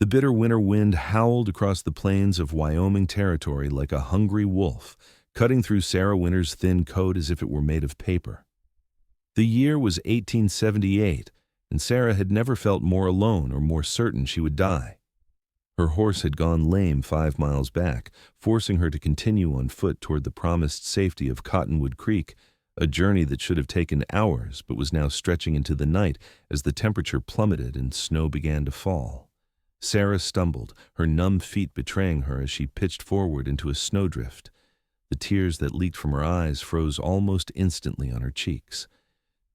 The bitter winter wind howled across the plains of Wyoming Territory like a hungry wolf, cutting through Sarah Winter's thin coat as if it were made of paper. The year was 1878, and Sarah had never felt more alone or more certain she would die. Her horse had gone lame 5 miles back, forcing her to continue on foot toward the promised safety of Cottonwood Creek, a journey that should have taken hours but was now stretching into the night as the temperature plummeted and snow began to fall. Sarah stumbled, her numb feet betraying her as she pitched forward into a snowdrift. The tears that leaked from her eyes froze almost instantly on her cheeks.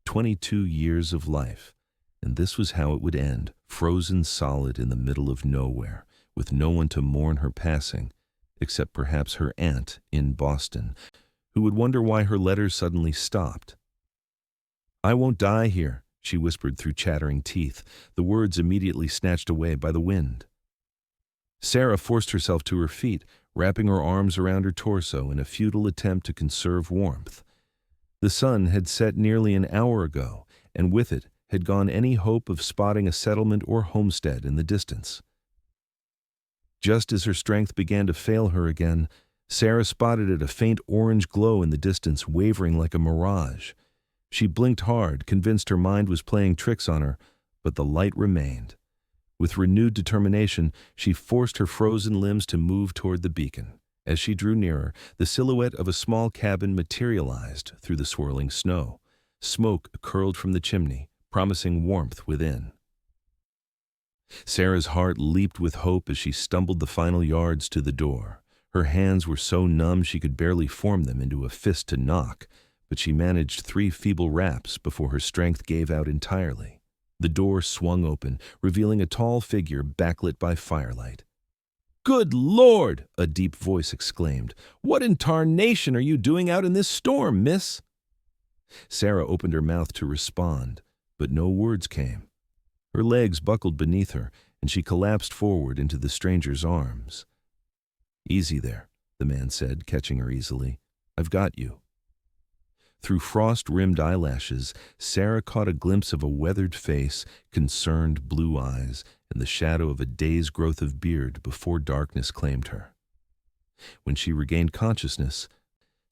22 years of life, and this was how it would end, frozen solid in the middle of nowhere, with no one to mourn her passing, except perhaps her aunt in Boston, who would wonder why her letters suddenly stopped. "I won't die here," she whispered through chattering teeth, the words immediately snatched away by the wind. Sarah forced herself to her feet, wrapping her arms around her torso in a futile attempt to conserve warmth. The sun had set nearly an hour ago, and with it had gone any hope of spotting a settlement or homestead in the distance. Just as her strength began to fail her again, Sarah spotted a faint orange glow in the distance, wavering like a mirage. She blinked hard, convinced her mind was playing tricks on her, but the light remained. With renewed determination, she forced her frozen limbs to move toward the beacon. As she drew nearer, the silhouette of a small cabin materialized through the swirling snow. Smoke curled from the chimney, promising warmth within. Sarah's heart leaped with hope as she stumbled the final yards to the door. Her hands were so numb she could barely form them into a fist to knock, but she managed 3 feeble raps before her strength gave out entirely. The door swung open, revealing a tall figure backlit by firelight. "Good Lord!" a deep voice exclaimed. "What in tarnation are you doing out in this storm, miss?" Sarah opened her mouth to respond, but no words came. Her legs buckled beneath her, and she collapsed forward into the stranger's arms. "Easy there," the man said, catching her easily. "I've got you." Through frost-rimmed eyelashes, Sarah caught a glimpse of a weathered face, concerned blue eyes, and the shadow of a day's growth of beard before darkness claimed her. When she regained consciousness,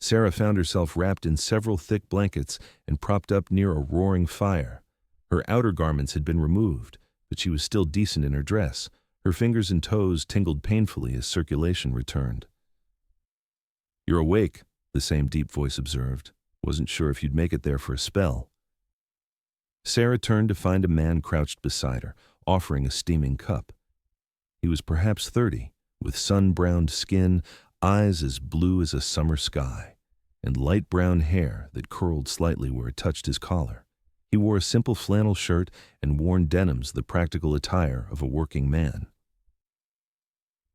Sarah found herself wrapped in several thick blankets and propped up near a roaring fire. Her outer garments had been removed, but she was still decent in her dress. Her fingers and toes tingled painfully as circulation returned. "You're awake," the same deep voice observed. "Wasn't sure if you'd make it there for a spell." Sarah turned to find a man crouched beside her, offering a steaming cup. He was perhaps 30, with sun-browned skin, eyes as blue as a summer sky, and light brown hair that curled slightly where it touched his collar. He wore a simple flannel shirt and worn denims, the practical attire of a working man.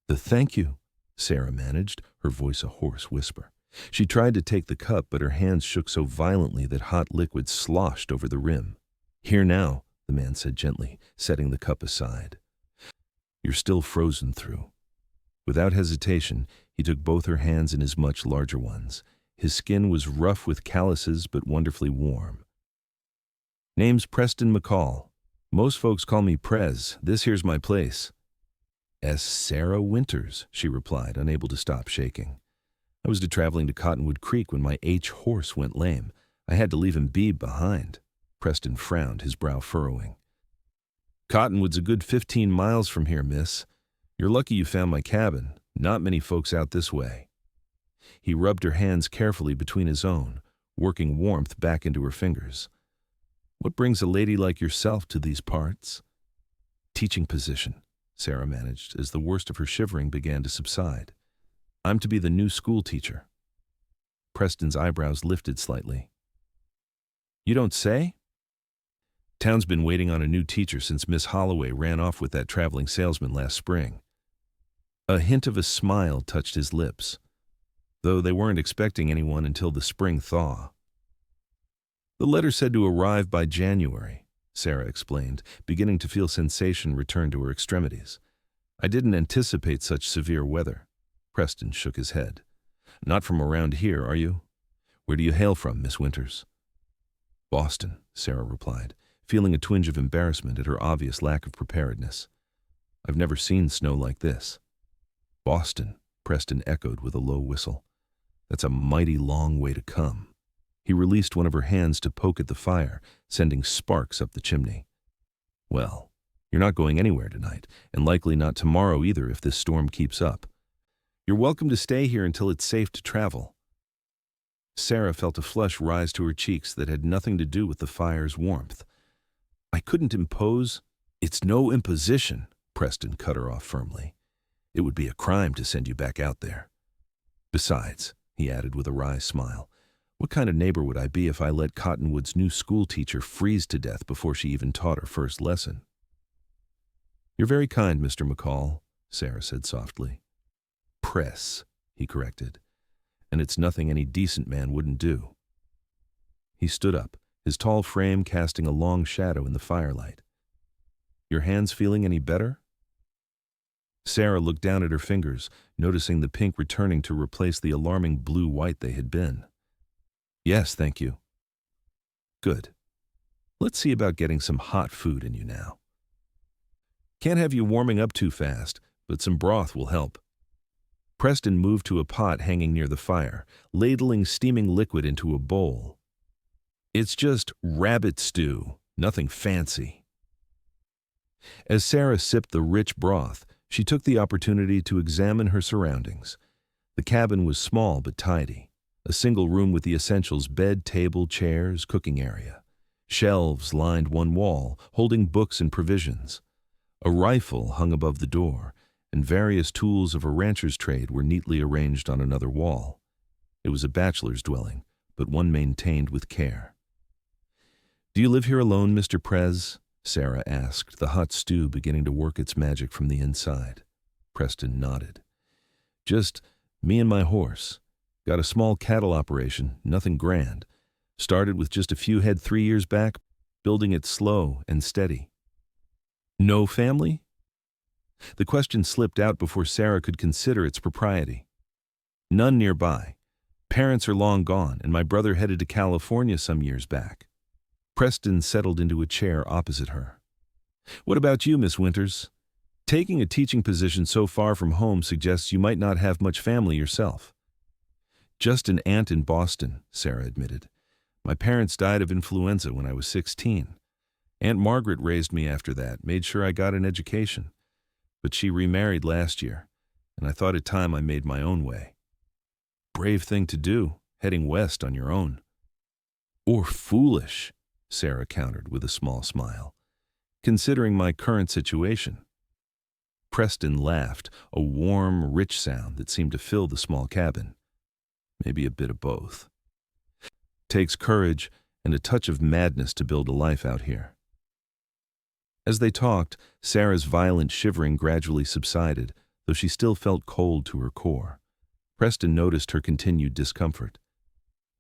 "Thank you," Sarah managed, her voice a hoarse whisper. She tried to take the cup, but her hands shook so violently that hot liquid sloshed over the rim. "Here now," the man said gently, setting the cup aside. "You're still frozen through." Without hesitation, he took both her hands in his much larger ones. His skin was rough with calluses, but wonderfully warm. "Name's Preston McCall. Most folks call me Prez. This here's my place." "Sarah Winters," she replied, unable to stop shaking. "I was traveling to Cottonwood Creek when my horse went lame. I had to leave him behind." Preston frowned, his brow furrowing. "Cottonwood's a good 15 miles from here, miss. You're lucky you found my cabin. Not many folks out this way." He rubbed her hands carefully between his own, working warmth back into her fingers. "What brings a lady like yourself to these parts?" "Teaching position," Sarah managed, as the worst of her shivering began to subside. "I'm to be the new school teacher." Preston's eyebrows lifted slightly. "You don't say?" "Town's been waiting on a new teacher since Miss Holloway ran off with that traveling salesman last spring." A hint of a smile touched his lips, though they weren't expecting anyone until the spring thaw. "The letter said to arrive by January," Sarah explained, beginning to feel sensation return to her extremities. "I didn't anticipate such severe weather." Preston shook his head. "Not from around here, are you? Where do you hail from, Miss Winters?" "Boston," Sarah replied, feeling a twinge of embarrassment at her obvious lack of preparedness. I've never seen snow like this." "Boston," Preston echoed with a low whistle. "That's a mighty long way to come." He released one of her hands to poke at the fire, sending sparks up the chimney. "Well, you're not going anywhere tonight, and likely not tomorrow either if this storm keeps up. You're welcome to stay here until it's safe to travel." Sarah felt a flush rise to her cheeks that had nothing to do with the fire's warmth. "I couldn't impose—" "It's no imposition," Preston cut her off firmly. "It would be a crime to send you back out there. Besides," he added with a wry smile, "what kind of neighbor would I be if I let Cottonwood's new school teacher freeze to death before she even taught her first lesson?" "You're very kind, Mr. McCall," Sarah said softly. "Press," he corrected, "and it's nothing any decent man wouldn't do." He stood up, his tall frame casting a long shadow in the firelight. "Your hands feeling any better?" Sarah looked down at her fingers, noticing the pink returning to replace the alarming blue-white they had been. "Yes, thank you." "Good. Let's see about getting some hot food in you now. Can't have you warming up too fast, but some broth will help." Preston moved to a pot hanging near the fire, ladling steaming liquid into a bowl. "It's just rabbit stew, nothing fancy." As Sarah sipped the rich broth, she took the opportunity to examine her surroundings. The cabin was small but tidy. A single room with the essentials: bed, table, chairs, cooking area. Shelves lined one wall, holding books and provisions. A rifle hung above the door, and various tools of a rancher's trade were neatly arranged on another wall. It was a bachelor's dwelling, but one maintained with care. "Do you live here alone, Mr. Prez?" Sarah asked, the hot stew beginning to work its magic from the inside. Preston nodded. "Just me and my horse. Got a small cattle operation, nothing grand. Started with just a few head 3 years back, building it slow and steady." "No family?" The question slipped out before Sarah could consider its propriety. "None nearby. Parents are long gone, and my brother headed to California some years back." Preston settled into a chair opposite her. "What about you, Miss Winters? Taking a teaching position so far from home suggests you might not have much family yourself." "Just an aunt in Boston," Sarah admitted. "My parents died of influenza when I was 16. Aunt Margaret raised me after that, made sure I got an education. But she remarried last year, and I thought it time I made my own way." "Brave thing to do, heading west on your own." "Or foolish," Sarah countered with a small smile, "considering my current situation." Preston laughed, a warm, rich sound that seemed to fill the small cabin. "Maybe a bit of both. Takes courage and a touch of madness to build a life out here." As they talked, Sarah's violent shivering gradually subsided, though she still felt cold to her core. Preston noticed her continued discomfort.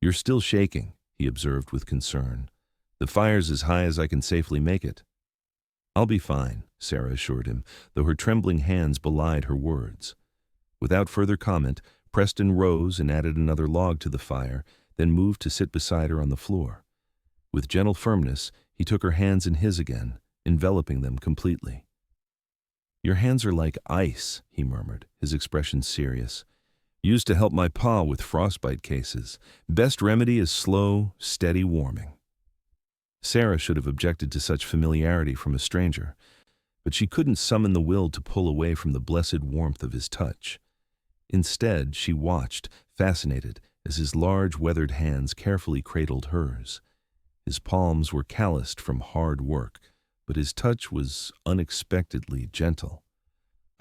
"You're still shaking," he observed with concern. "The fire's as high as I can safely make it." "I'll be fine," Sarah assured him, though her trembling hands belied her words. Without further comment, Preston rose and added another log to the fire, then moved to sit beside her on the floor. With gentle firmness, he took her hands in his again, enveloping them completely. "Your hands are like ice," he murmured, his expression serious. "Used to help my pa with frostbite cases. Best remedy is slow, steady warming." Sarah should have objected to such familiarity from a stranger, but she couldn't summon the will to pull away from the blessed warmth of his touch. Instead, she watched, fascinated, as his large, weathered hands carefully cradled hers. His palms were calloused from hard work, but his touch was unexpectedly gentle.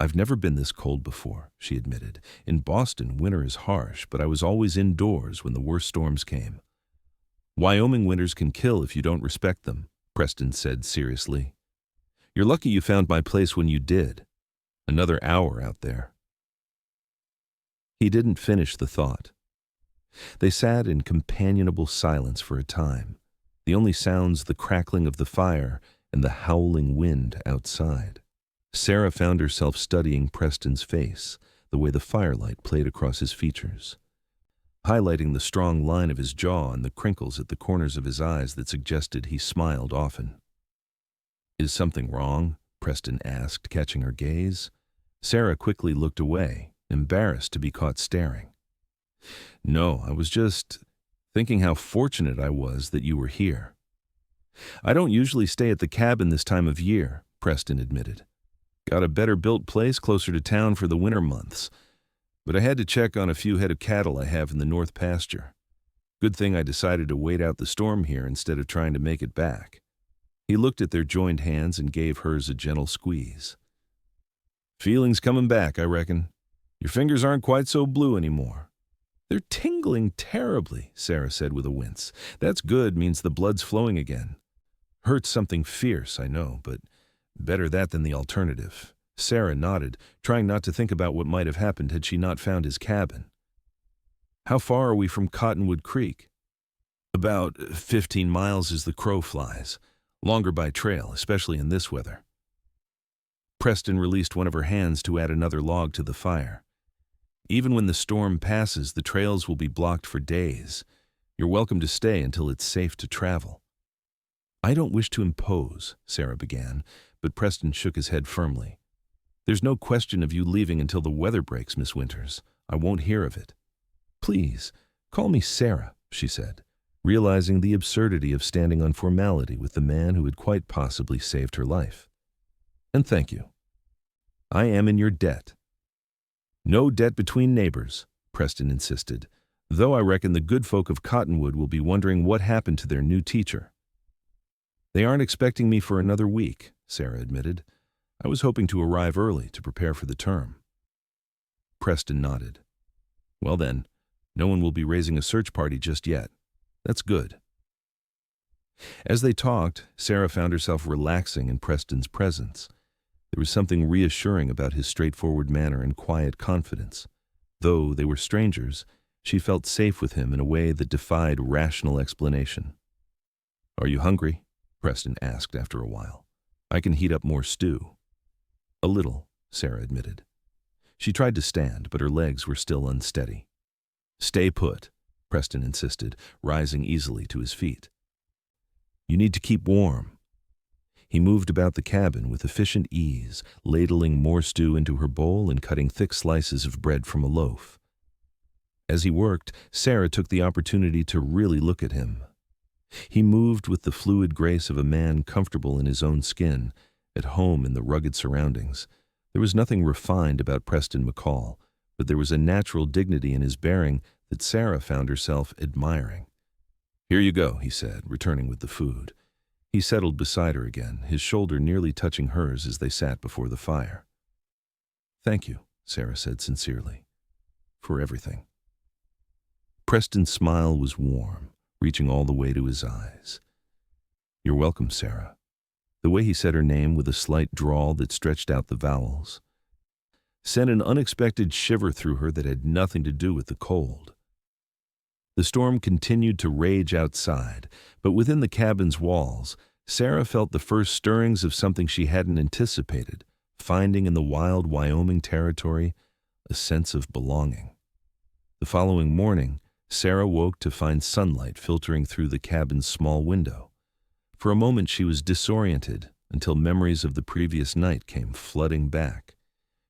"I've never been this cold before," she admitted. "In Boston, winter is harsh, but I was always indoors when the worst storms came." "Wyoming winters can kill if you don't respect them," Preston said seriously. "You're lucky you found my place when you did. Another hour out there." He didn't finish the thought. They sat in companionable silence for a time, the only sounds the crackling of the fire and the howling wind outside. Sarah found herself studying Preston's face, the way the firelight played across his features, highlighting the strong line of his jaw and the crinkles at the corners of his eyes that suggested he smiled often. "Is something wrong?" Preston asked, catching her gaze. Sarah quickly looked away, embarrassed to be caught staring. No, I was just thinking how fortunate I was that you were here. I don't usually stay at the cabin this time of year, Preston admitted. Got a better-built place closer to town for the winter months, but I had to check on a few head of cattle I have in the north pasture. Good thing I decided to wait out the storm here instead of trying to make it back. He looked at their joined hands and gave hers a gentle squeeze. Feeling's coming back, I reckon. Your fingers aren't quite so blue anymore. They're tingling terribly, Sarah said with a wince. That's good, means the blood's flowing again. Hurts something fierce, I know, but better that than the alternative. Sarah nodded, trying not to think about what might have happened had she not found his cabin. How far are we from Cottonwood Creek? About 15 miles as the crow flies. Longer by trail, especially in this weather. Preston released one of her hands to add another log to the fire. Even when the storm passes, the trails will be blocked for days. You're welcome to stay until it's safe to travel. I don't wish to impose, Sarah began, but Preston shook his head firmly. There's no question of you leaving until the weather breaks, Miss Winters. I won't hear of it. Please, call me Sarah, she said, realizing the absurdity of standing on formality with the man who had quite possibly saved her life. And thank you. I am in your debt. No debt between neighbors, Preston insisted, though I reckon the good folk of Cottonwood will be wondering what happened to their new teacher. They aren't expecting me for another week, Sarah admitted. I was hoping to arrive early to prepare for the term. Preston nodded. Well then, no one will be raising a search party just yet. That's good. As they talked, Sarah found herself relaxing in Preston's presence. There was something reassuring about his straightforward manner and quiet confidence. Though they were strangers, she felt safe with him in a way that defied rational explanation. Are you hungry? Preston asked after a while. I can heat up more stew. A little, Sarah admitted. She tried to stand, but her legs were still unsteady. Stay put, Preston insisted, rising easily to his feet. You need to keep warm. He moved about the cabin with efficient ease, ladling more stew into her bowl and cutting thick slices of bread from a loaf. As he worked, Sarah took the opportunity to really look at him. He moved with the fluid grace of a man comfortable in his own skin, at home in the rugged surroundings. There was nothing refined about Preston McCall, but there was a natural dignity in his bearing that Sarah found herself admiring. Here you go, he said, returning with the food. He settled beside her again, his shoulder nearly touching hers as they sat before the fire. Thank you, Sarah said sincerely, for everything. Preston's smile was warm, reaching all the way to his eyes. You're welcome, Sarah. The way he said her name with a slight drawl that stretched out the vowels sent an unexpected shiver through her that had nothing to do with the cold. The storm continued to rage outside, but within the cabin's walls, Sarah felt the first stirrings of something she hadn't anticipated, finding in the wild Wyoming Territory a sense of belonging. The following morning, Sarah woke to find sunlight filtering through the cabin's small window. For a moment she was disoriented until memories of the previous night came flooding back.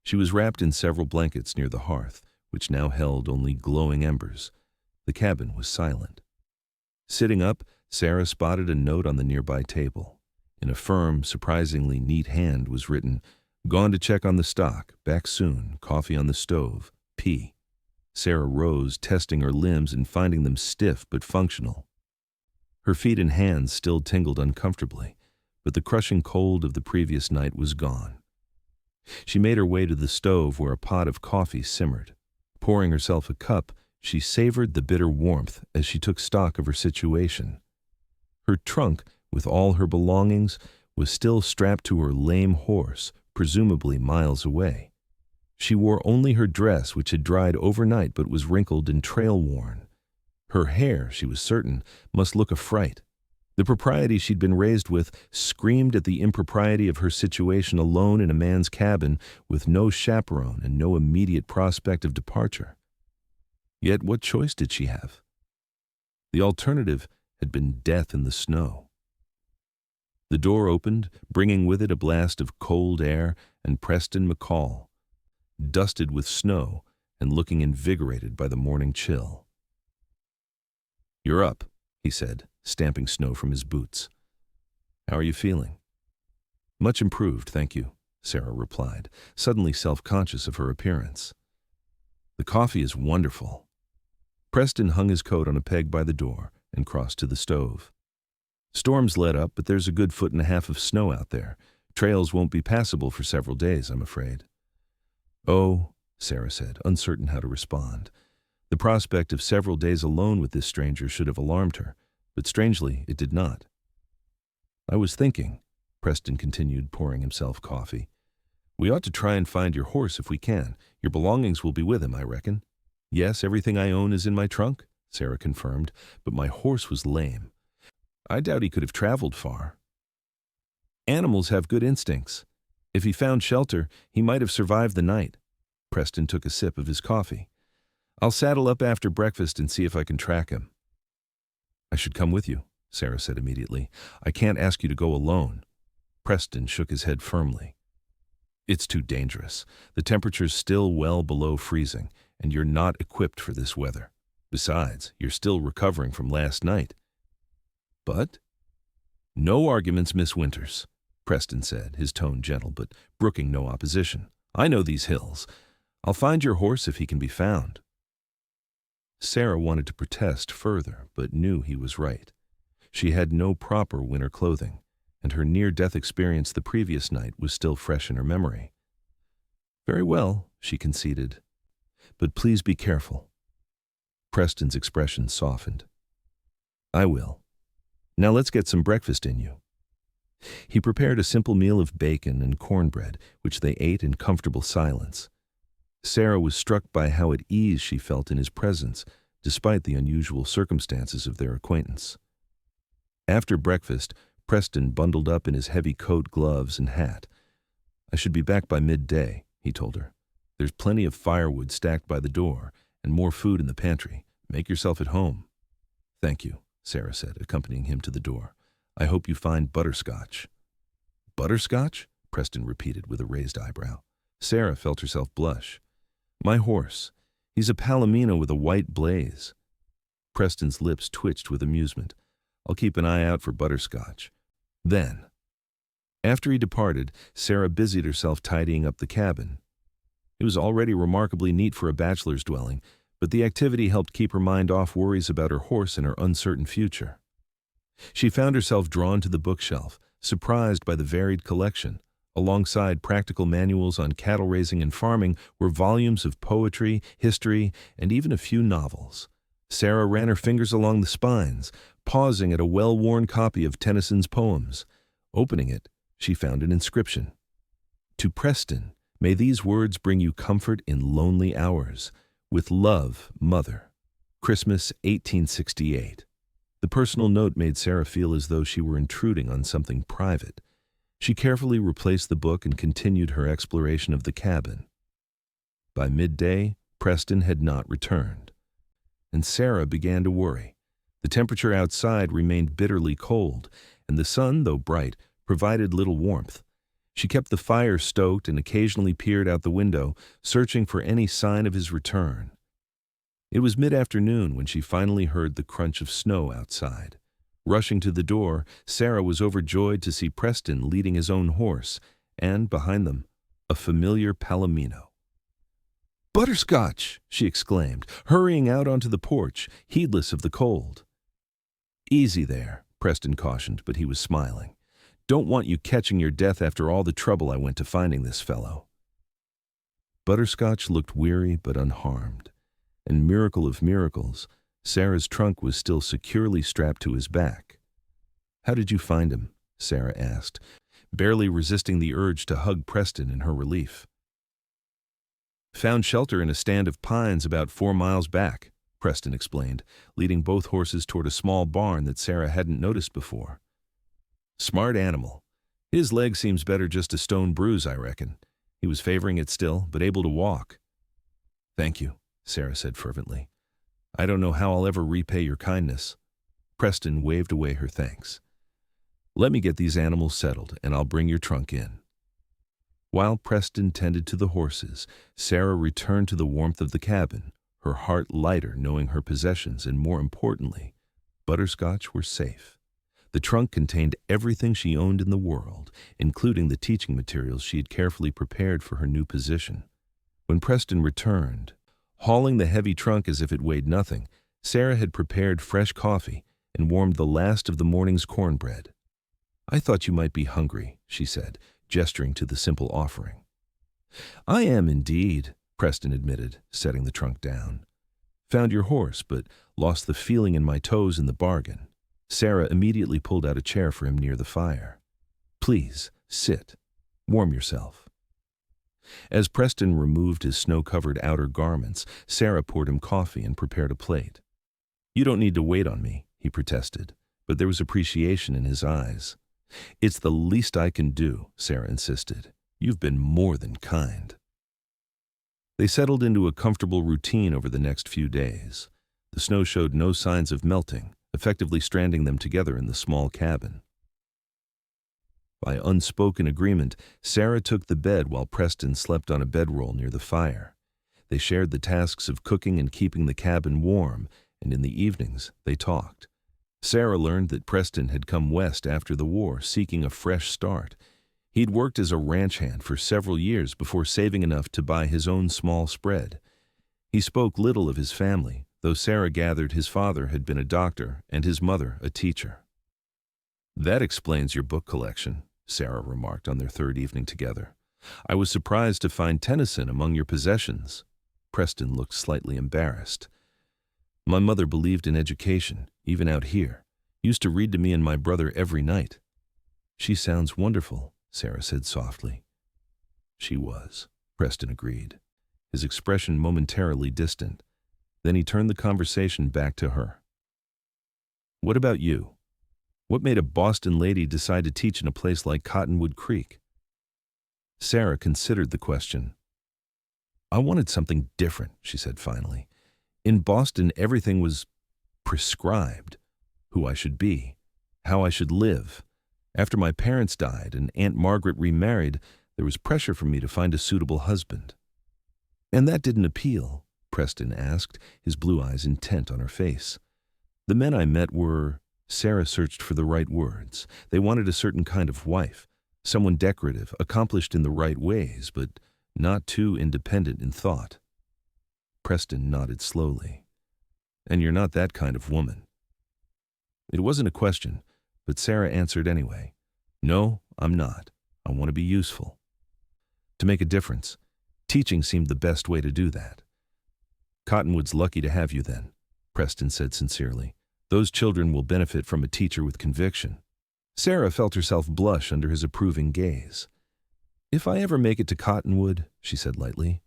She was wrapped in several blankets near the hearth, which now held only glowing embers. The cabin was silent. Sitting up, Sarah spotted a note on the nearby table. In a firm, surprisingly neat hand was written, "Gone to check on the stock. Back soon. Coffee on the stove. P." Sarah rose, testing her limbs and finding them stiff but functional. Her feet and hands still tingled uncomfortably, but the crushing cold of the previous night was gone. She made her way to the stove where a pot of coffee simmered. Pouring herself a cup, she savored the bitter warmth as she took stock of her situation. Her trunk, with all her belongings, was still strapped to her lame horse, presumably miles away. She wore only her dress, which had dried overnight but was wrinkled and trail-worn. Her hair, she was certain, must look a fright. The propriety she'd been raised with screamed at the impropriety of her situation alone in a man's cabin with no chaperone and no immediate prospect of departure. Yet what choice did she have? The alternative had been death in the snow. The door opened, bringing with it a blast of cold air, and Preston McCall, dusted with snow and looking invigorated by the morning chill. "You're up," he said, stamping snow from his boots. "How are you feeling?" "Much improved, thank you," Sarah replied, suddenly self-conscious of her appearance. "The coffee is wonderful." Preston hung his coat on a peg by the door and crossed to the stove. "Storm's let up, but there's a good 1.5 feet of snow out there. Trails won't be passable for several days, I'm afraid." "Oh," Sarah said, uncertain how to respond. The prospect of several days alone with this stranger should have alarmed her, but strangely it did not. "I was thinking," Preston continued, pouring himself coffee, "we ought to try and find your horse if we can. Your belongings will be with him, I reckon." "Yes, everything I own is in my trunk," Sarah confirmed, "but my horse was lame. I doubt he could have traveled far." "Animals have good instincts. If he found shelter, he might have survived the night." Preston took a sip of his coffee. "I'll saddle up after breakfast and see if I can track him." "I should come with you," Sarah said immediately. "I can't ask you to go alone." Preston shook his head firmly. "It's too dangerous. The temperature's still well below freezing, and you're not equipped for this weather. Besides, you're still recovering from last night." "But—" "No arguments, Miss Winters," Preston said, his tone gentle but brooking no opposition. "I know these hills. I'll find your horse if he can be found." Sarah wanted to protest further, but knew he was right. She had no proper winter clothing, and her near-death experience the previous night was still fresh in her memory. "Very well," she conceded, "but please be careful." Preston's expression softened. "I will. Now let's get some breakfast in you." He prepared a simple meal of bacon and cornbread, which they ate in comfortable silence. Sarah was struck by how at ease she felt in his presence, despite the unusual circumstances of their acquaintance. After breakfast, Preston bundled up in his heavy coat, gloves, and hat. "I should be back by midday," he told her. "There's plenty of firewood stacked by the door, and more food in the pantry. Make yourself at home." "Thank you," Sarah said, accompanying him to the door. "I hope you find butterscotch." "Butterscotch?" Preston repeated with a raised eyebrow. Sarah felt herself blush. "My horse. He's a palomino with a white blaze." Preston's lips twitched with amusement. "I'll keep an eye out for butterscotch." Then, after he departed, Sarah busied herself tidying up the cabin. It was already remarkably neat for a bachelor's dwelling, but the activity helped keep her mind off worries about her horse and her uncertain future. She found herself drawn to the bookshelf, surprised by the varied collection. Alongside practical manuals on cattle raising and farming were volumes of poetry, history, and even a few novels. Sarah ran her fingers along the spines, pausing at a well-worn copy of Tennyson's poems. Opening it, she found an inscription. "To Preston, may these words bring you comfort in lonely hours. With love, Mother. Christmas 1868. The personal note made Sarah feel as though she were intruding on something private. She carefully replaced the book and continued her exploration of the cabin. By midday, Preston had not returned, and Sarah began to worry. The temperature outside remained bitterly cold, and the sun, though bright, provided little warmth. She kept the fire stoked and occasionally peered out the window, searching for any sign of his return. It was mid-afternoon when she finally heard the crunch of snow outside. Rushing to the door, Sarah was overjoyed to see Preston leading his own horse, and, behind them, a familiar palomino. "Butterscotch!" she exclaimed, hurrying out onto the porch, heedless of the cold. "Easy there," Preston cautioned, but he was smiling. "Don't want you catching your death after all the trouble I went to finding this fellow." Butterscotch looked weary but unharmed, and miracle of miracles, Sarah's trunk was still securely strapped to his back. "How did you find him?" Sarah asked, barely resisting the urge to hug Preston in her relief. "Found shelter in a stand of pines about 4 miles back," Preston explained, leading both horses toward a small barn that Sarah hadn't noticed before. "Smart animal. His leg seems better just a stone bruise, I reckon. He was favoring it still, but able to walk." "Thank you," Sarah said fervently. "I don't know how I'll ever repay your kindness." Preston waved away her thanks. Let me get these animals settled, and I'll bring your trunk in." While Preston tended to the horses, Sarah returned to the warmth of the cabin, her heart lighter knowing her possessions and, more importantly, Butterscotch were safe. The trunk contained everything she owned in the world, including the teaching materials she had carefully prepared for her new position. When Preston returned, hauling the heavy trunk as if it weighed nothing, Sarah had prepared fresh coffee and warmed the last of the morning's cornbread. "I thought you might be hungry," she said, gesturing to the simple offering. "I am indeed," Preston admitted, setting the trunk down. "Found your horse, but lost the feeling in my toes in the bargain." Sarah immediately pulled out a chair for him near the fire. "Please, sit. Warm yourself." As Preston removed his snow-covered outer garments, Sarah poured him coffee and prepared a plate. "You don't need to wait on me," he protested, but there was appreciation in his eyes. "It's the least I can do," Sarah insisted. "You've been more than kind." They settled into a comfortable routine over the next few days. The snow showed no signs of melting, effectively stranding them together in the small cabin. By unspoken agreement, Sarah took the bed while Preston slept on a bedroll near the fire. They shared the tasks of cooking and keeping the cabin warm, and in the evenings they talked. Sarah learned that Preston had come west after the war, seeking a fresh start. He'd worked as a ranch hand for several years before saving enough to buy his own small spread. He spoke little of his family, though Sarah gathered his father had been a doctor and his mother a teacher. "That explains your book collection," Sarah remarked on their third evening together. "I was surprised to find Tennyson among your possessions." Preston looked slightly embarrassed. "My mother believed in education, even out here. Used to read to me and my brother every night." "She sounds wonderful," Sarah said softly. "She was," Preston agreed, his expression momentarily distant. Then he turned the conversation back to her. "What about you? What made a Boston lady decide to teach in a place like Cottonwood Creek?" Sarah considered the question. "I wanted something different," she said finally. "In Boston, everything was prescribed. Who I should be, how I should live. After my parents died and Aunt Margaret remarried, there was pressure for me to find a suitable husband." "And that didn't appeal?" Preston asked, his blue eyes intent on her face. "The men I met were—" Sarah searched for the right words. They wanted a certain kind of wife, someone decorative, accomplished in the right ways, but not too independent in thought. Preston nodded slowly. "And you're not that kind of woman." It wasn't a question, but Sarah answered anyway. "No, I'm not. I want to be useful. To make a difference. Teaching seemed the best way to do that." "Cottonwood's lucky to have you then," Preston said sincerely. "Those children will benefit from a teacher with conviction." Sarah felt herself blush under his approving gaze. "If I ever make it to Cottonwood," she said lightly,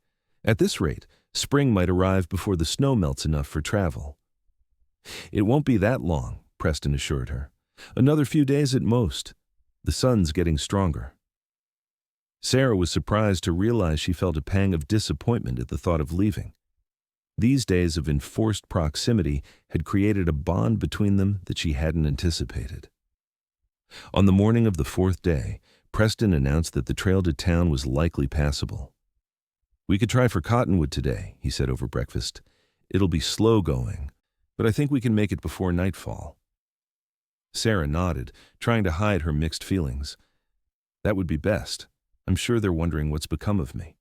"at this rate, spring might arrive before the snow melts enough for travel." "It won't be that long," Preston assured her. "Another few days at most. The sun's getting stronger." Sarah was surprised to realize she felt a pang of disappointment at the thought of leaving. These days of enforced proximity had created a bond between them that she hadn't anticipated. On the morning of the fourth day, Preston announced that the trail to town was likely passable. "We could try for Cottonwood today," he said over breakfast. "It'll be slow going, but I think we can make it before nightfall." Sarah nodded, trying to hide her mixed feelings. "That would be best. I'm sure they're wondering what's become of me."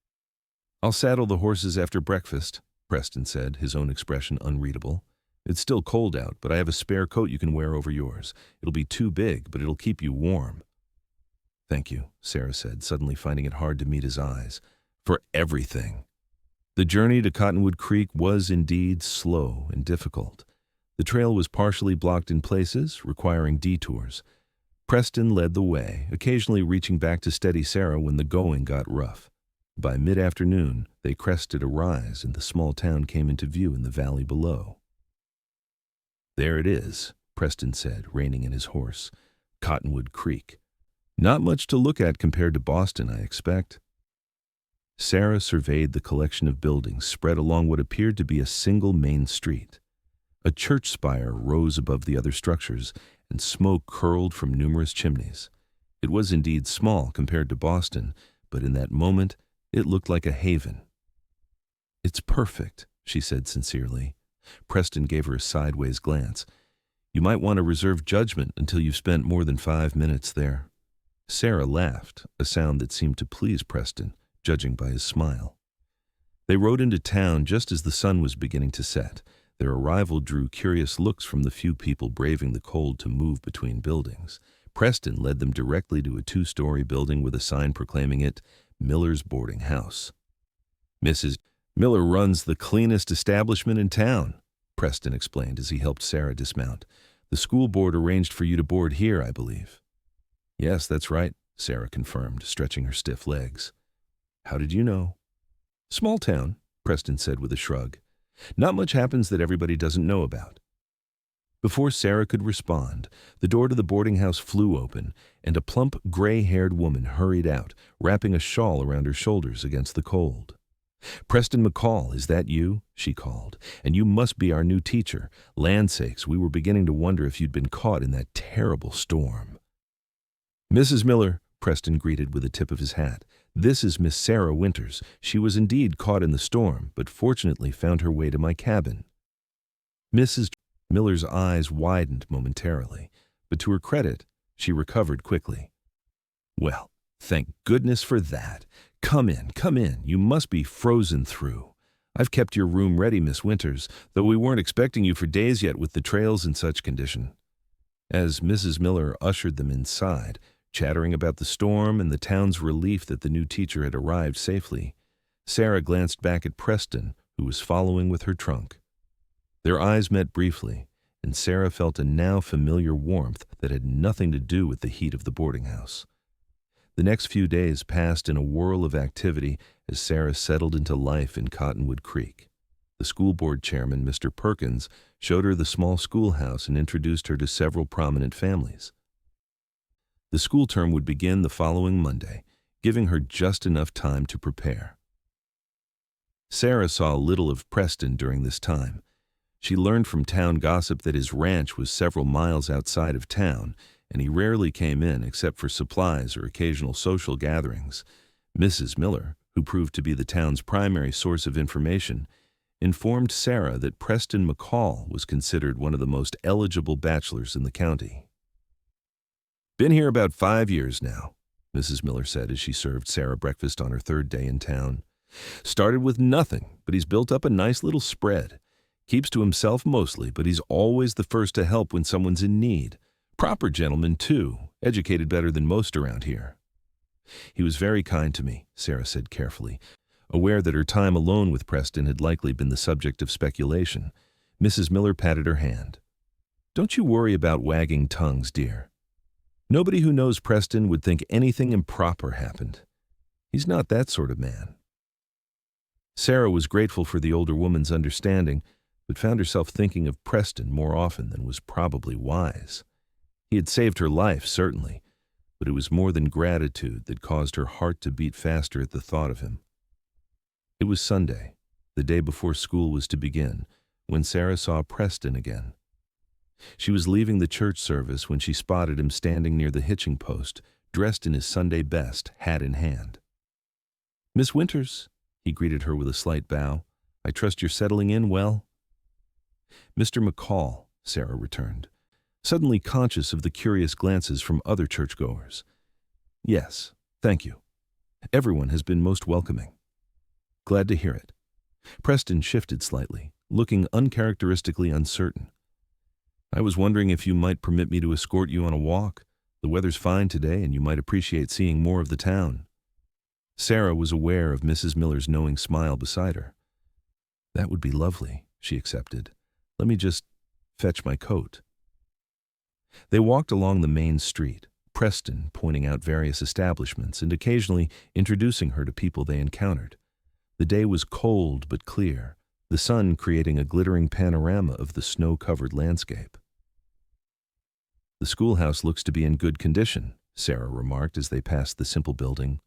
"I'll saddle the horses after breakfast," Preston said, his own expression unreadable. "It's still cold out, but I have a spare coat you can wear over yours. It'll be too big, but it'll keep you warm." "Thank you," Sarah said, suddenly finding it hard to meet his eyes. "For everything." The journey to Cottonwood Creek was indeed slow and difficult. The trail was partially blocked in places, requiring detours. Preston led the way, occasionally reaching back to steady Sarah when the going got rough. By mid-afternoon, they crested a rise and the small town came into view in the valley below. "There it is," Preston said, reining in his horse. "Cottonwood Creek. Not much to look at compared to Boston, I expect." Sarah surveyed the collection of buildings spread along what appeared to be a single main street. A church spire rose above the other structures, and smoke curled from numerous chimneys. It was indeed small compared to Boston, but in that moment it looked like a haven. "It's perfect," she said sincerely. Preston gave her a sideways glance. "You might want to reserve judgment until you've spent more than 5 minutes there." Sarah laughed, a sound that seemed to please Preston, judging by his smile. They rode into town just as the sun was beginning to set. Their arrival drew curious looks from the few people braving the cold to move between buildings. Preston led them directly to a 2-story building with a sign proclaiming it Miller's Boarding House. "Mrs. Miller runs the cleanest establishment in town," Preston explained as he helped Sarah dismount. "The school board arranged for you to board here, I believe." "Yes, that's right," Sarah confirmed, stretching her stiff legs. "How did you know?" "Small town," Preston said with a shrug. "Not much happens that everybody doesn't know about." Before Sarah could respond, the door to the boarding house flew open, and a plump, gray-haired woman hurried out, wrapping a shawl around her shoulders against the cold. "Preston McCall, is that you?" she called. "And you must be our new teacher. Land sakes, we were beginning to wonder if you'd been caught in that terrible storm." "Mrs. Miller," Preston greeted with a tip of his hat. "This is Miss Sarah Winters. She was indeed caught in the storm, but fortunately found her way to my cabin." Mrs. Miller's eyes widened momentarily, but to her credit, she recovered quickly. "Well, thank goodness for that. Come in, come in. You must be frozen through. I've kept your room ready, Miss Winters, though we weren't expecting you for days yet with the trails in such condition." As Mrs. Miller ushered them inside, chattering about the storm and the town's relief that the new teacher had arrived safely, Sarah glanced back at Preston, who was following with her trunk. Their eyes met briefly, and Sarah felt a now familiar warmth that had nothing to do with the heat of the boarding house. The next few days passed in a whirl of activity as Sarah settled into life in Cottonwood Creek. The school board chairman, Mr. Perkins, showed her the small schoolhouse and introduced her to several prominent families. The school term would begin the following Monday, giving her just enough time to prepare. Sarah saw little of Preston during this time. She learned from town gossip that his ranch was several miles outside of town, and he rarely came in except for supplies or occasional social gatherings. Mrs. Miller, who proved to be the town's primary source of information, informed Sarah that Preston McCall was considered one of the most eligible bachelors in the county. "Been here about 5 years now," Mrs. Miller said as she served Sarah breakfast on her 3rd day in town. "Started with nothing, but he's built up a nice little spread. Keeps to himself mostly, but he's always the first to help when someone's in need. Proper gentleman, too, educated better than most around here." "He was very kind to me," Sarah said carefully, aware that her time alone with Preston had likely been the subject of speculation. Mrs. Miller patted her hand. "Don't you worry about wagging tongues, dear. Nobody who knows Preston would think anything improper happened. He's not that sort of man." Sarah was grateful for the older woman's understanding, but found herself thinking of Preston more often than was probably wise. He had saved her life, certainly, but it was more than gratitude that caused her heart to beat faster at the thought of him. It was Sunday, the day before school was to begin, when Sarah saw Preston again. She was leaving the church service when she spotted him standing near the hitching post, dressed in his Sunday best, hat in hand. "Miss Winters," he greeted her with a slight bow. "I trust you're settling in well?" "Mr. McCall," Sarah returned, suddenly conscious of the curious glances from other churchgoers. "Yes, thank you. Everyone has been most welcoming." "Glad to hear it." Preston shifted slightly, looking uncharacteristically uncertain. "I was wondering if you might permit me to escort you on a walk. The weather's fine today, and you might appreciate seeing more of the town." Sarah was aware of Mrs. Miller's knowing smile beside her. "That would be lovely," she accepted. "Let me just fetch my coat." They walked along the main street, Preston pointing out various establishments and occasionally introducing her to people they encountered. The day was cold but clear, the sun creating a glittering panorama of the snow-covered landscape. "The schoolhouse looks to be in good condition," Sarah remarked as they passed the simple building.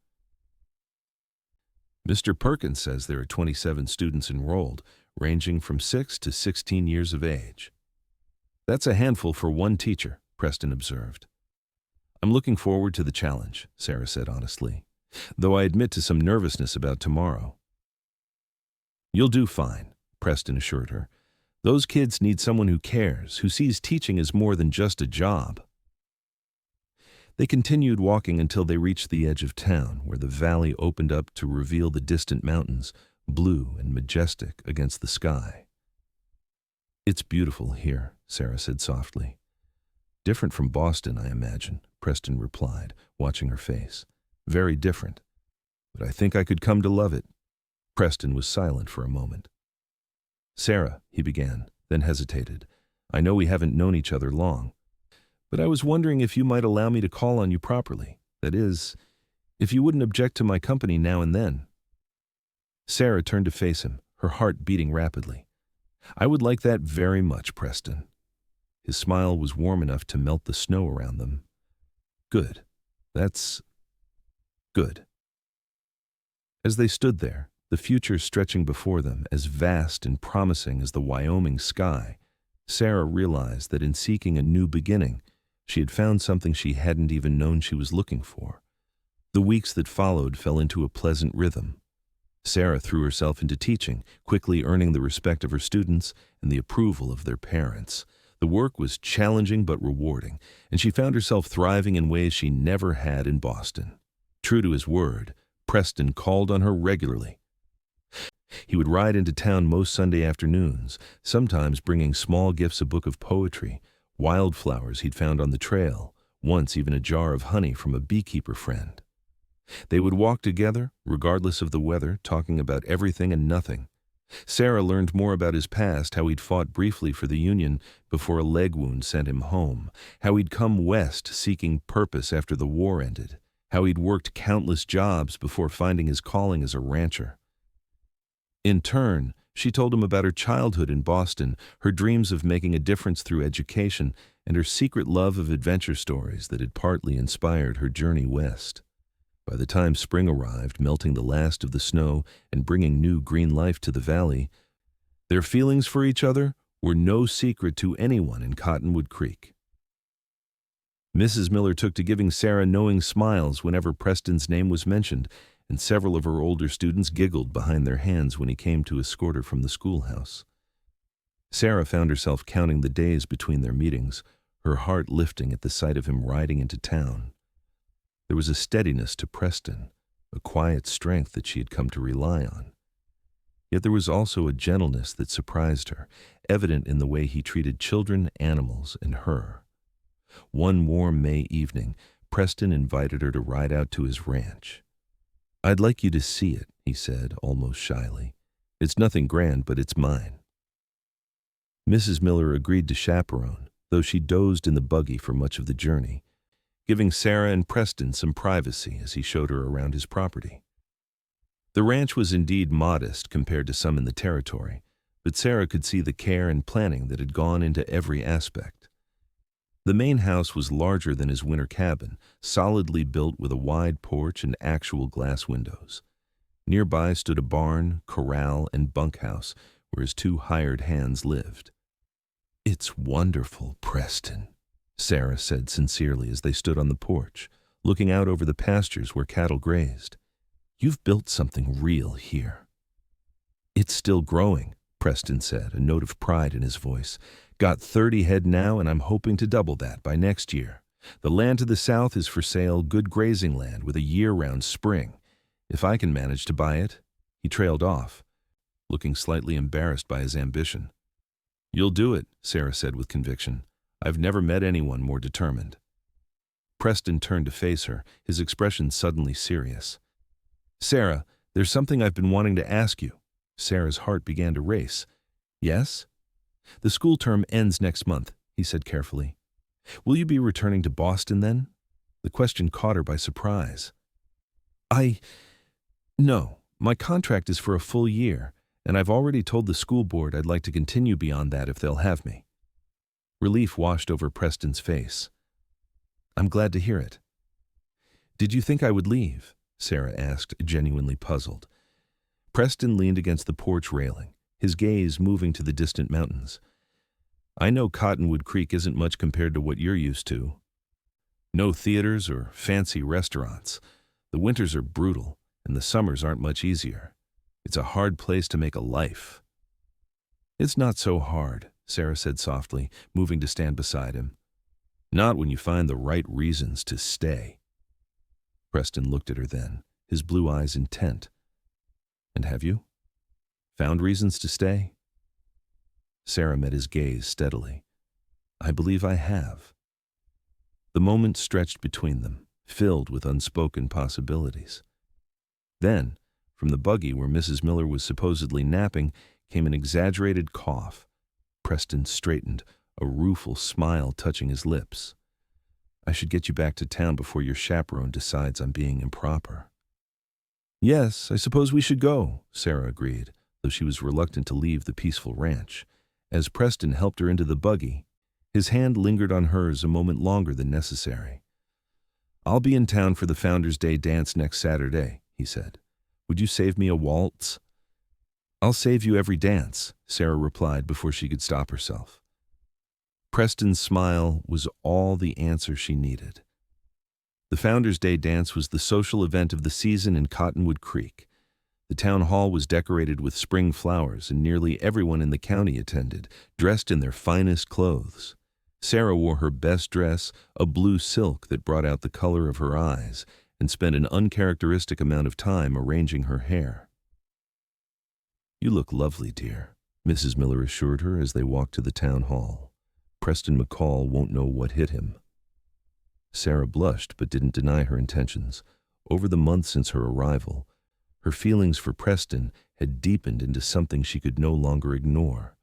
"Mr. Perkins says there are 27 students enrolled, ranging from 6 to 16 years of age. "That's a handful for one teacher," Preston observed. "I'm looking forward to the challenge," Sarah said honestly, "though I admit to some nervousness about tomorrow." "You'll do fine," Preston assured her. "Those kids need someone who cares, who sees teaching as more than just a job." They continued walking until they reached the edge of town, where the valley opened up to reveal the distant mountains, blue and majestic against the sky. "It's beautiful here," Sarah said softly. "Different from Boston, I imagine," Preston replied, watching her face. "Very different. But I think I could come to love it." Preston was silent for a moment. "Sarah," he began, then hesitated. "I know we haven't known each other long, but I was wondering if you might allow me to call on you properly. That is, if you wouldn't object to my company now and then." Sarah turned to face him, her heart beating rapidly. "I would like that very much, Preston." His smile was warm enough to melt the snow around them. "Good. That's good." As they stood there, the future stretching before them as vast and promising as the Wyoming sky, Sarah realized that in seeking a new beginning, she had found something she hadn't even known she was looking for. The weeks that followed fell into a pleasant rhythm. Sarah threw herself into teaching, quickly earning the respect of her students and the approval of their parents. The work was challenging but rewarding, and she found herself thriving in ways she never had in Boston. True to his word, Preston called on her regularly. He would ride into town most Sunday afternoons, sometimes bringing small gifts, a book of poetry, wildflowers he'd found on the trail, once even a jar of honey from a beekeeper friend. They would walk together, regardless of the weather, talking about everything and nothing. Sarah learned more about his past, how he'd fought briefly for the Union before a leg wound sent him home, how he'd come west seeking purpose after the war ended, how he'd worked countless jobs before finding his calling as a rancher. In turn, she told him about her childhood in Boston, her dreams of making a difference through education, and her secret love of adventure stories that had partly inspired her journey west. By the time spring arrived, melting the last of the snow and bringing new green life to the valley, their feelings for each other were no secret to anyone in Cottonwood Creek. Mrs. Miller took to giving Sarah knowing smiles whenever Preston's name was mentioned, and several of her older students giggled behind their hands when he came to escort her from the schoolhouse. Sarah found herself counting the days between their meetings, her heart lifting at the sight of him riding into town. There was a steadiness to Preston, a quiet strength that she had come to rely on. Yet there was also a gentleness that surprised her, evident in the way he treated children, animals, and her. One warm May evening, Preston invited her to ride out to his ranch. "I'd like you to see it," he said, almost shyly. "It's nothing grand, but it's mine." Mrs. Miller agreed to chaperone, though she dozed in the buggy for much of the journey, giving Sarah and Preston some privacy as he showed her around his property. The ranch was indeed modest compared to some in the territory, but Sarah could see the care and planning that had gone into every aspect. The main house was larger than his winter cabin, solidly built with a wide porch and actual glass windows. Nearby stood a barn, corral, and bunkhouse where his two hired hands lived. "It's wonderful, Preston," Sarah said sincerely as they stood on the porch, looking out over the pastures where cattle grazed. "You've built something real here." "It's still growing," Preston said, a note of pride in his voice. "Got 30 head now, and I'm hoping to double that by next year. The land to the south is for sale, good grazing land with a year-round spring. If I can manage to buy it." He trailed off, looking slightly embarrassed by his ambition. "You'll do it," Sarah said with conviction. "I've never met anyone more determined." Preston turned to face her, his expression suddenly serious. "Sarah, there's something I've been wanting to ask you." Sarah's heart began to race. "Yes?" "The school term ends next month," he said carefully. "Will you be returning to Boston then?" The question caught her by surprise. No, my contract is for a full year, and I've already told the school board I'd like to continue beyond that if they'll have me." Relief washed over Preston's face. "I'm glad to hear it." "Did you think I would leave?" Sarah asked, genuinely puzzled. Preston leaned against the porch railing, his gaze moving to the distant mountains. "I know Cottonwood Creek isn't much compared to what you're used to. No theaters or fancy restaurants. The winters are brutal, and the summers aren't much easier. It's a hard place to make a life." "It's not so hard," Sarah said softly, moving to stand beside him. "Not when you find the right reasons to stay." Preston looked at her then, his blue eyes intent. "And have you? Found reasons to stay?" Sarah met his gaze steadily. "I believe I have." The moment stretched between them, filled with unspoken possibilities. Then, from the buggy where Mrs. Miller was supposedly napping, came an exaggerated cough. Preston straightened, a rueful smile touching his lips. "I should get you back to town before your chaperone decides I'm being improper." "Yes, I suppose we should go," Sarah agreed, though she was reluctant to leave the peaceful ranch. As Preston helped her into the buggy, his hand lingered on hers a moment longer than necessary. "I'll be in town for the Founders' Day dance next Saturday," he said. "Would you save me a waltz?" "I'll save you every dance," Sarah replied before she could stop herself. Preston's smile was all the answer she needed. The Founders' Day dance was the social event of the season in Cottonwood Creek. The town hall was decorated with spring flowers, and nearly everyone in the county attended, dressed in their finest clothes. Sarah wore her best dress, a blue silk that brought out the color of her eyes, and spent an uncharacteristic amount of time arranging her hair. "You look lovely, dear," Mrs. Miller assured her as they walked to the town hall. "Preston McCall won't know what hit him." Sarah blushed but didn't deny her intentions. Over the months since her arrival, her feelings for Preston had deepened into something she could no longer ignore.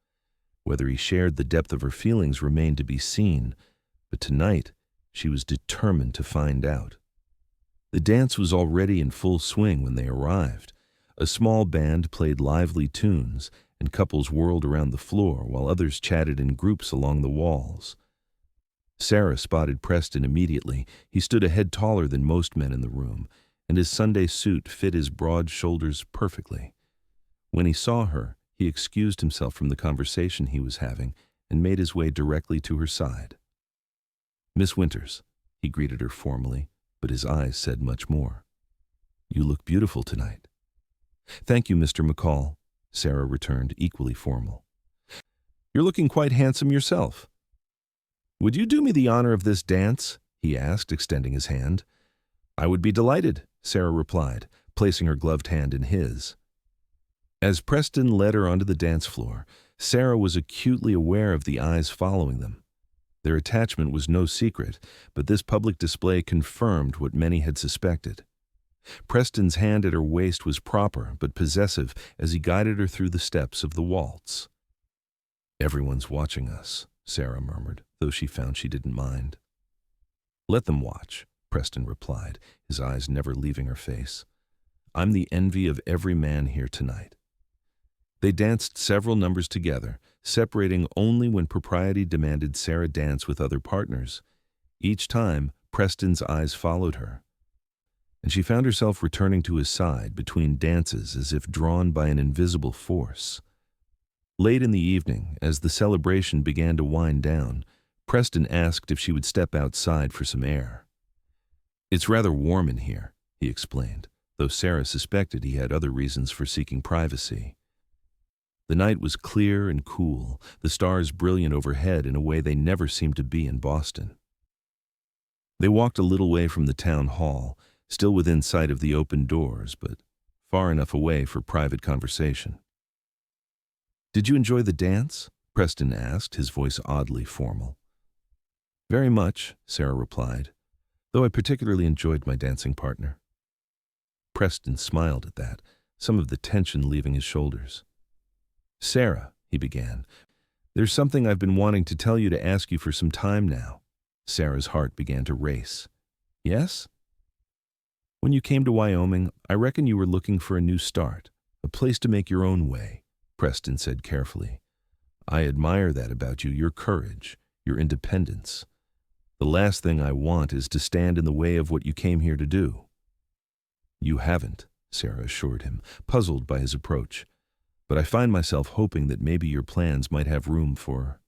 Whether he shared the depth of her feelings remained to be seen, but tonight she was determined to find out. The dance was already in full swing when they arrived. A small band played lively tunes, and couples whirled around the floor while others chatted in groups along the walls. Sarah spotted Preston immediately. He stood a head taller than most men in the room, and his Sunday suit fit his broad shoulders perfectly. When he saw her, he excused himself from the conversation he was having and made his way directly to her side. "Miss Winters," he greeted her formally, but his eyes said much more. "You look beautiful tonight." "Thank you, Mr. McCall," Sarah returned, equally formal. "You're looking quite handsome yourself." "Would you do me the honor of this dance?" he asked, extending his hand. "I would be delighted," Sarah replied, placing her gloved hand in his. As Preston led her onto the dance floor, Sarah was acutely aware of the eyes following them. Their attachment was no secret, but this public display confirmed what many had suspected. Preston's hand at her waist was proper but possessive as he guided her through the steps of the waltz. "Everyone's watching us," Sarah murmured, though she found she didn't mind. "Let them watch," Preston replied, his eyes never leaving her face. "I'm the envy of every man here tonight." They danced several numbers together, separating only when propriety demanded Sarah dance with other partners. Each time, Preston's eyes followed her, and she found herself returning to his side between dances as if drawn by an invisible force. Late in the evening, as the celebration began to wind down, Preston asked if she would step outside for some air. "It's rather warm in here," he explained, though Sarah suspected he had other reasons for seeking privacy. The night was clear and cool, the stars brilliant overhead in a way they never seemed to be in Boston. They walked a little way from the town hall, still within sight of the open doors, but far enough away for private conversation. "Did you enjoy the dance?" Preston asked, his voice oddly formal. "Very much," Sarah replied, "though I particularly enjoyed my dancing partner." Preston smiled at that, some of the tension leaving his shoulders. "Sarah," he began, "there's something I've been wanting to tell you to ask you for some time now." Sarah's heart began to race. "Yes?" "When you came to Wyoming, I reckon you were looking for a new start, a place to make your own way," Preston said carefully. "I admire that about you, your courage, your independence. The last thing I want is to stand in the way of what you came here to do." "You haven't," Sarah assured him, puzzled by his approach. but I find myself hoping that maybe your plans might have room for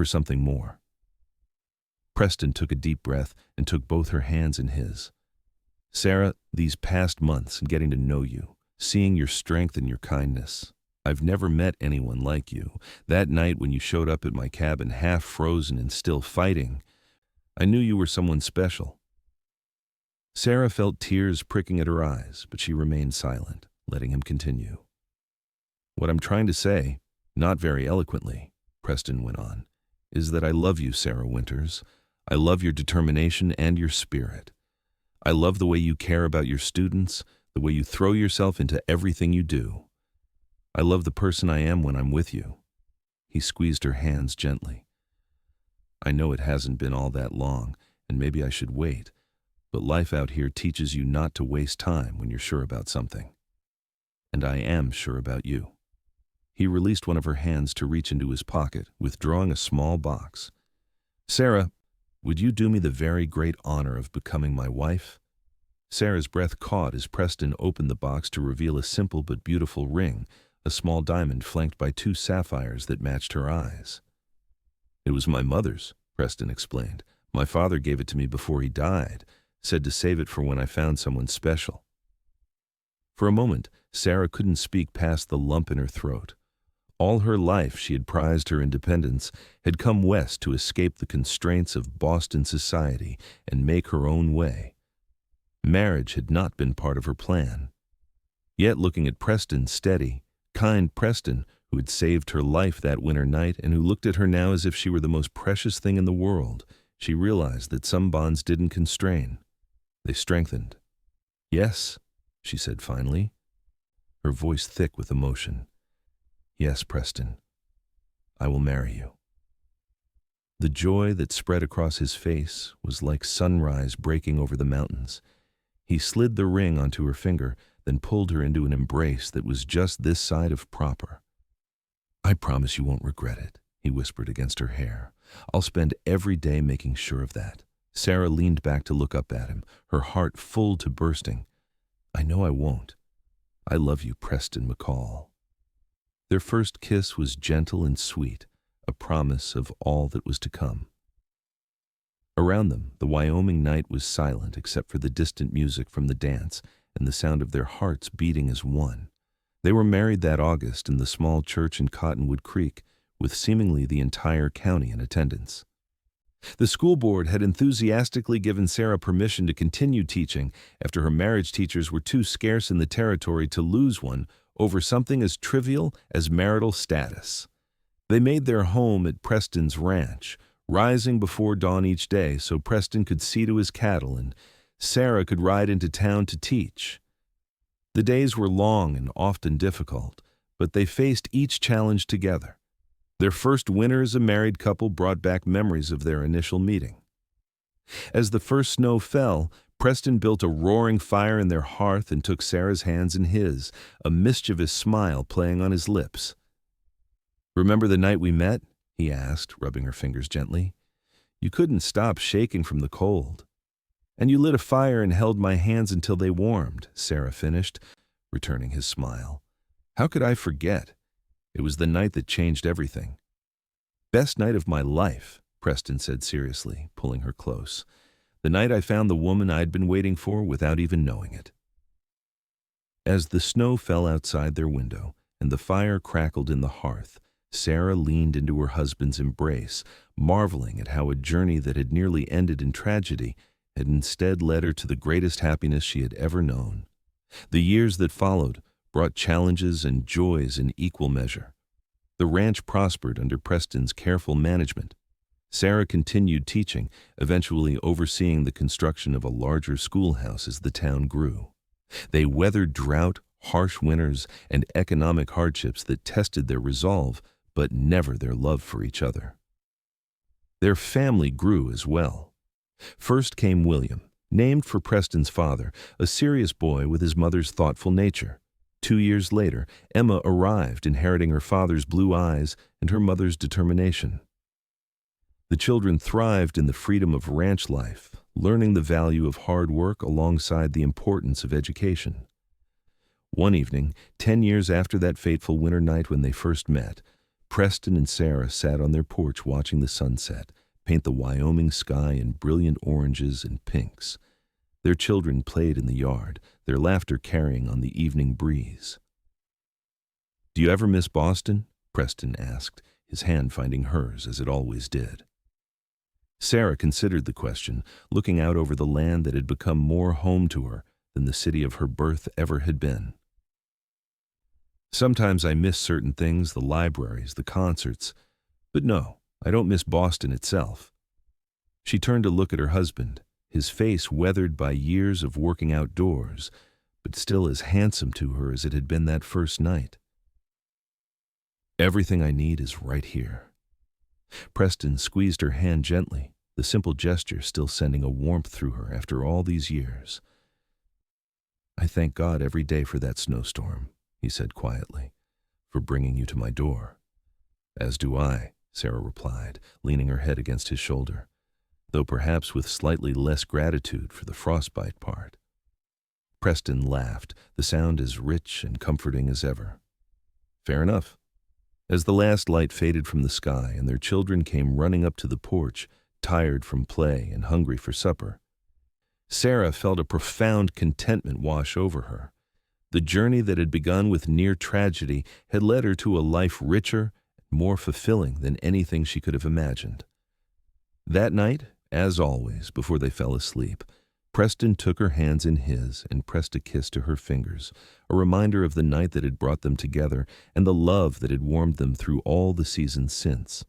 something more." Preston took a deep breath and took both her hands in his. "Sarah, these past months and getting to know you, seeing your strength and your kindness, I've never met anyone like you. That night when you showed up at my cabin half frozen and still fighting, I knew you were someone special." Sarah felt tears pricking at her eyes, but she remained silent, letting him continue. "What I'm trying to say, not very eloquently," Preston went on, "is that I love you, Sarah Winters. I love your determination and your spirit. I love the way you care about your students, the way you throw yourself into everything you do. I love the person I am when I'm with you." He squeezed her hands gently. "I know it hasn't been all that long, and maybe I should wait, but life out here teaches you not to waste time when you're sure about something. And I am sure about you." He released one of her hands to reach into his pocket, withdrawing a small box. "Sarah, would you do me the very great honor of becoming my wife?" Sarah's breath caught as Preston opened the box to reveal a simple but beautiful ring, a small diamond flanked by 2 sapphires that matched her eyes. "It was my mother's," Preston explained. "My father gave it to me before he died, said to save it for when I found someone special." For a moment, Sarah couldn't speak past the lump in her throat. All her life she had prized her independence, had come west to escape the constraints of Boston society and make her own way. Marriage had not been part of her plan. Yet looking at Preston, steady, kind Preston, who had saved her life that winter night and who looked at her now as if she were the most precious thing in the world, she realized that some bonds didn't constrain. They strengthened. "Yes," she said finally, her voice thick with emotion. "Yes, Preston, I will marry you." The joy that spread across his face was like sunrise breaking over the mountains. He slid the ring onto her finger, then pulled her into an embrace that was just this side of proper. "I promise you won't regret it," he whispered against her hair. "I'll spend every day making sure of that." Sarah leaned back to look up at him, her heart full to bursting. "I know I won't. I love you, Preston McCall." Their first kiss was gentle and sweet, a promise of all that was to come. Around them, the Wyoming night was silent except for the distant music from the dance and the sound of their hearts beating as one. They were married that August in the small church in Cottonwood Creek, with seemingly the entire county in attendance. The school board had enthusiastically given Sarah permission to continue teaching after her marriage teachers were too scarce in the territory to lose one over something as trivial as marital status. They made their home at Preston's ranch, rising before dawn each day so Preston could see to his cattle and Sarah could ride into town to teach. The days were long and often difficult, but they faced each challenge together. Their first winter as a married couple brought back memories of their initial meeting. As the first snow fell, Preston built a roaring fire in their hearth and took Sarah's hands in his, a mischievous smile playing on his lips. "Remember the night we met?" he asked, rubbing her fingers gently. "You couldn't stop shaking from the cold. And you lit a fire and held my hands until they warmed," Sarah finished, returning his smile. "How could I forget? It was the night that changed everything." "Best night of my life," Preston said seriously, pulling her close. "The night I found the woman I'd been waiting for without even knowing it." As the snow fell outside their window and the fire crackled in the hearth, Sarah leaned into her husband's embrace, marveling at how a journey that had nearly ended in tragedy had instead led her to the greatest happiness she had ever known. The years that followed brought challenges and joys in equal measure. The ranch prospered under Preston's careful management. Sarah continued teaching, eventually overseeing the construction of a larger schoolhouse as the town grew. They weathered drought, harsh winters, and economic hardships that tested their resolve, but never their love for each other. Their family grew as well. First came William, named for Preston's father, a serious boy with his mother's thoughtful nature. 2 years later, Emma arrived, inheriting her father's blue eyes and her mother's determination. The children thrived in the freedom of ranch life, learning the value of hard work alongside the importance of education. One evening, 10 years after that fateful winter night when they first met, Preston and Sarah sat on their porch watching the sunset paint the Wyoming sky in brilliant oranges and pinks. Their children played in the yard, their laughter carrying on the evening breeze. "Do you ever miss Boston?" Preston asked, his hand finding hers as it always did. Sarah considered the question, looking out over the land that had become more home to her than the city of her birth ever had been. "Sometimes I miss certain things, the libraries, the concerts, but no, I don't miss Boston itself." She turned to look at her husband, his face weathered by years of working outdoors, but still as handsome to her as it had been that first night. "Everything I need is right here." Preston squeezed her hand gently, the simple gesture still sending a warmth through her after all these years. "I thank God every day for that snowstorm," he said quietly, "for bringing you to my door." "As do I," Sarah replied, leaning her head against his shoulder, though perhaps with slightly less gratitude for the frostbite part. Preston laughed, the sound as rich and comforting as ever. "Fair enough." As the last light faded from the sky and their children came running up to the porch, tired from play and hungry for supper, Sarah felt a profound contentment wash over her. The journey that had begun with near tragedy had led her to a life richer and more fulfilling than anything she could have imagined. That night, as always, before they fell asleep, Preston took her hands in his and pressed a kiss to her fingers, a reminder of the night that had brought them together and the love that had warmed them through all the seasons since.